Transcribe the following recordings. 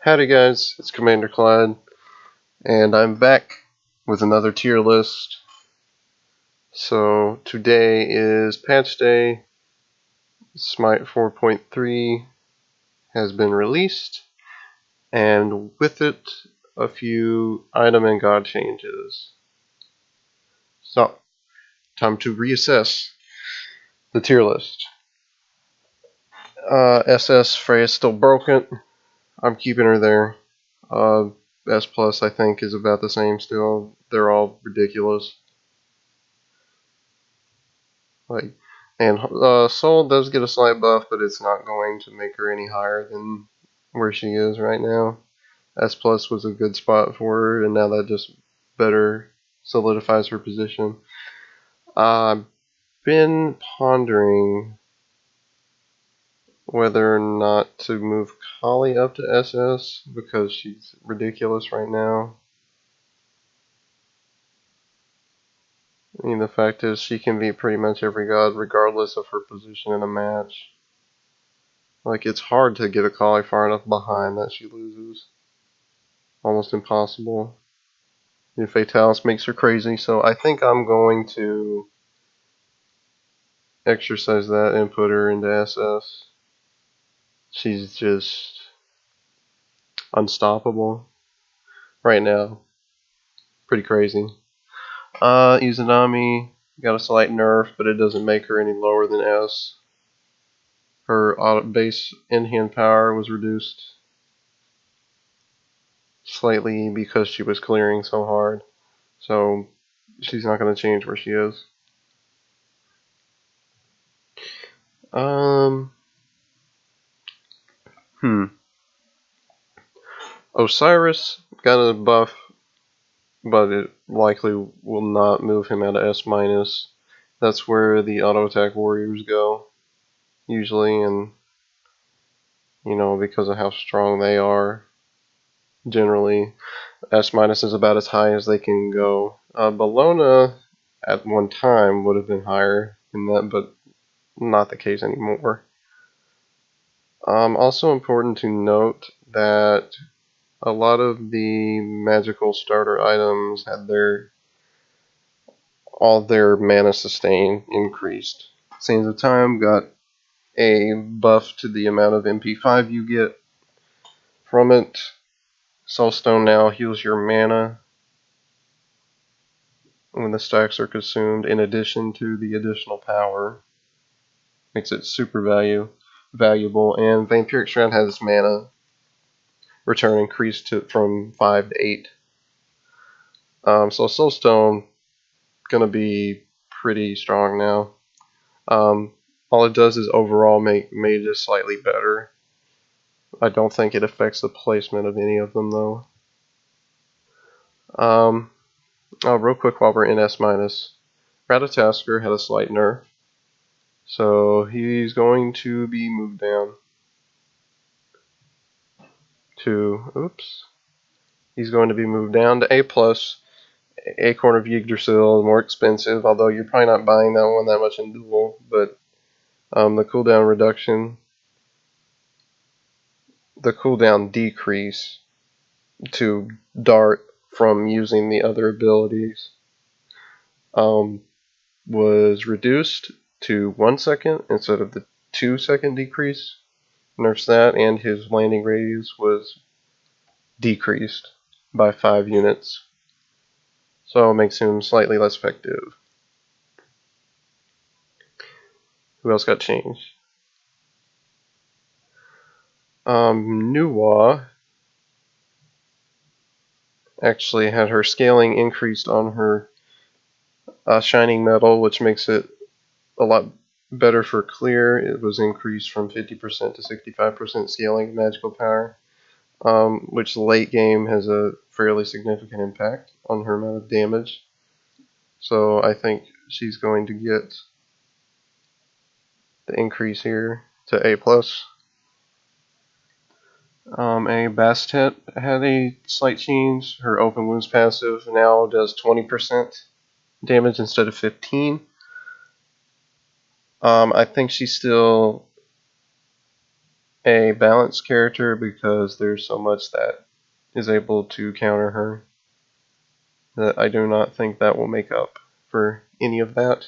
Howdy guys, it's Commander Clyde, and I'm back with another tier list. So today is patch day. SMITE 4.3 has been released, and with it a few item and god changes. So, time to reassess the tier list. SS Freya's still broken. I'm keeping her there. S plus I think is about the same still. They're all ridiculous. And Soul does get a slight buff, but it's not going to make her any higher than where she is right now. S plus was a good spot for her, and now that just better solidifies her position. I've been pondering whether or not to move Kali up to SS because she's ridiculous right now. I mean, the fact is she can beat pretty much every god regardless of her position in a match. Like, it's hard to get a Kali far enough behind that she loses. Almost impossible. Your Fatalis makes her crazy, so I think I'm going to exercise that and put her into SS. She's just unstoppable right now. Pretty crazy. Izanami got a slight nerf, but it doesn't make her any lower than S. Her base in-hand power was reduced slightly because she was clearing so hard. So she's not going to change where she is. Osiris got a buff, but it likely will not move him out of S-. That's where the auto attack warriors go, usually, and you know, because of how strong they are, generally, S- is about as high as they can go. Bellona at one time would have been higher than that, but not the case anymore. Also important to note that a lot of the magical starter items had all their mana sustain increased. Sands of Time got a buff to the amount of MP5 you get from it. Soulstone now heals your mana when the stacks are consumed, in addition to the additional power. Makes it super valuable. And Vampiric Shroud has mana return increased from 5 to 8. So Soulstone gonna be pretty strong now. All it does is overall make mages slightly better. I don't think it affects the placement of any of them though. Real quick while we're in S-, Ratatasker had a slight nerf, so he's going to be moved down to, he's going to be moved down to A+. Acorn of Yggdrasil is more expensive, although you're probably not buying that one that much in Duel, but the cooldown reduction, the cooldown decrease to dart from using the other abilities was reduced to 1 second instead of the 2 second decrease. Nerfs that, and his landing radius was decreased by 5 units. So it makes him slightly less effective. Who else got changed? Nuwa actually had her scaling increased on her shining metal, which makes it a lot better for clear. It was increased from 50% to 65% scaling magical power, which late game has a fairly significant impact on her amount of damage. So I think she's going to get the increase here to A+. A Bastet had a slight change. Her open wounds passive now does 20% damage instead of 15. I think she's still a balanced character because there's so much that is able to counter her that I do not think that will make up for any of that.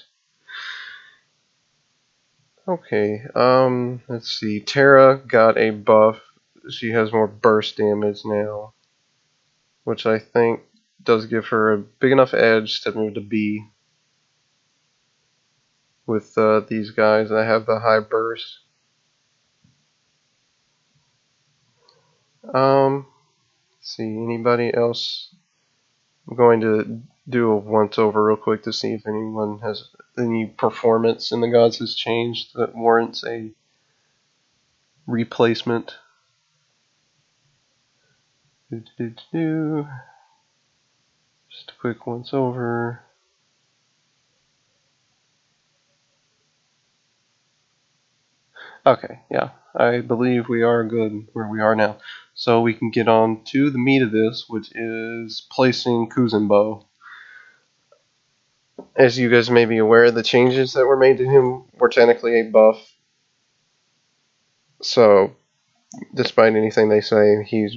Okay, let's see. Terra got a buff. She has more burst damage now, which I think does give her a big enough edge to move to B with these guys that have the high burst. Let's see, anybody else? I'm going to do a once over real quick to see if anyone has any performance in the gods has changed that warrants a replacement. Just a quick once over. Okay, yeah, I believe we are good where we are now. So we can get on to the meat of this, which is placing Kuzenbo. As you guys may be aware, the changes that were made to him were technically a buff. So, despite anything they say, he's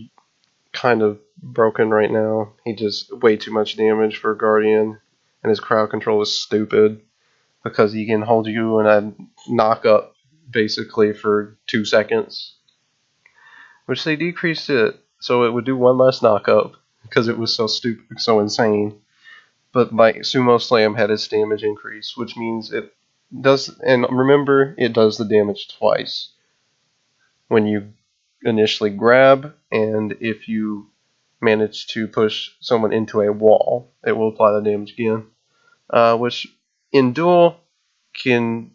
kind of broken right now. He does way too much damage for Guardian, and his crowd control is stupid because he can hold you in a knock up basically for 2 seconds, which they decreased it so it would do one less knock up because it was so stupid, so insane. But my Sumo Slam had its damage increase, which means it does, and remember, it does the damage twice. When you initially grab, and if you manage to push someone into a wall, it will apply the damage again. Which in Duel can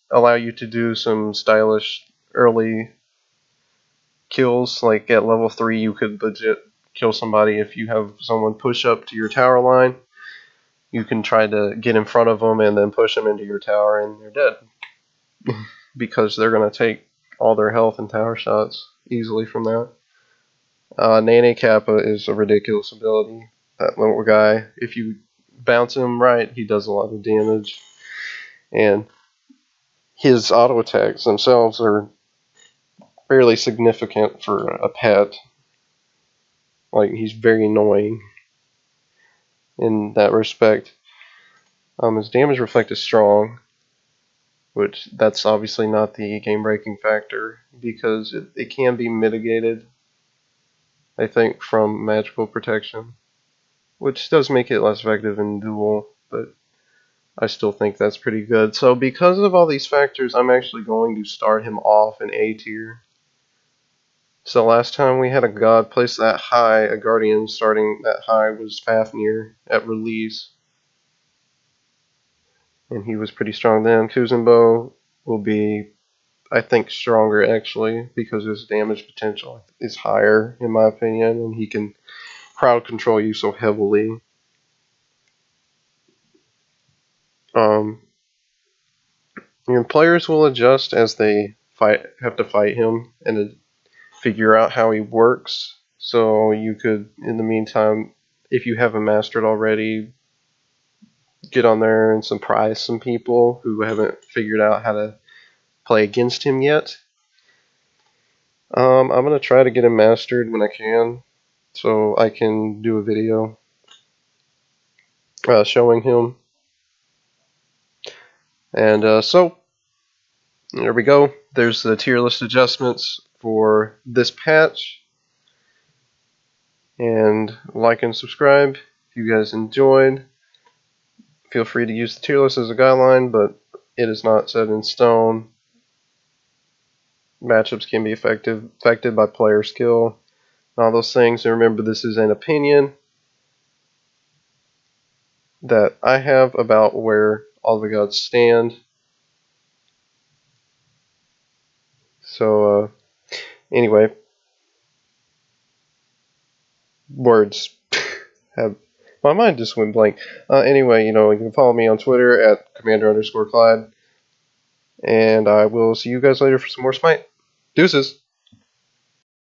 allow you to do some stylish early kills. Like at level 3 you could legit kill somebody if you have someone push up to your tower line. You can try to get in front of them and then push them into your tower and they're dead. Because they're going to take all their health and tower shots easily from that. Nane Kappa is a ridiculous ability. That little guy, if you bounce him right, he does a lot of damage. And his auto attacks themselves are fairly significant for a pet. Like, he's very annoying in that respect. His damage reflect is strong, which that's obviously not the game-breaking factor because it can be mitigated, I think, from magical protection, which does make it less effective in Duel, but I still think that's pretty good. So because of all these factors, I'm actually going to start him off in A tier. So last time we had a god place that high, a guardian starting that high was Fafnir at release. And he was pretty strong then. Kuzenbo will be, I think, stronger actually because his damage potential is higher in my opinion, and he can crowd control you so heavily. And players will adjust as they have to fight him and figure out how he works. So you could, in the meantime, if you haven't mastered already, get on there and surprise some people who haven't figured out how to play against him yet. I'm going to try to get him mastered when I can, so I can do a video showing him. And so, there we go. There's the tier list adjustments for this patch. And like and subscribe if you guys enjoyed. Feel free to use the tier list as a guideline, but it is not set in stone. Matchups can be affected by player skill, all those things. And remember, this is an opinion that I have about where all the gods stand. So, anyway, words my mind just went blank. Anyway, you can follow me on Twitter at Commander_Clyde. And I will see you guys later for some more Smite. Deuces.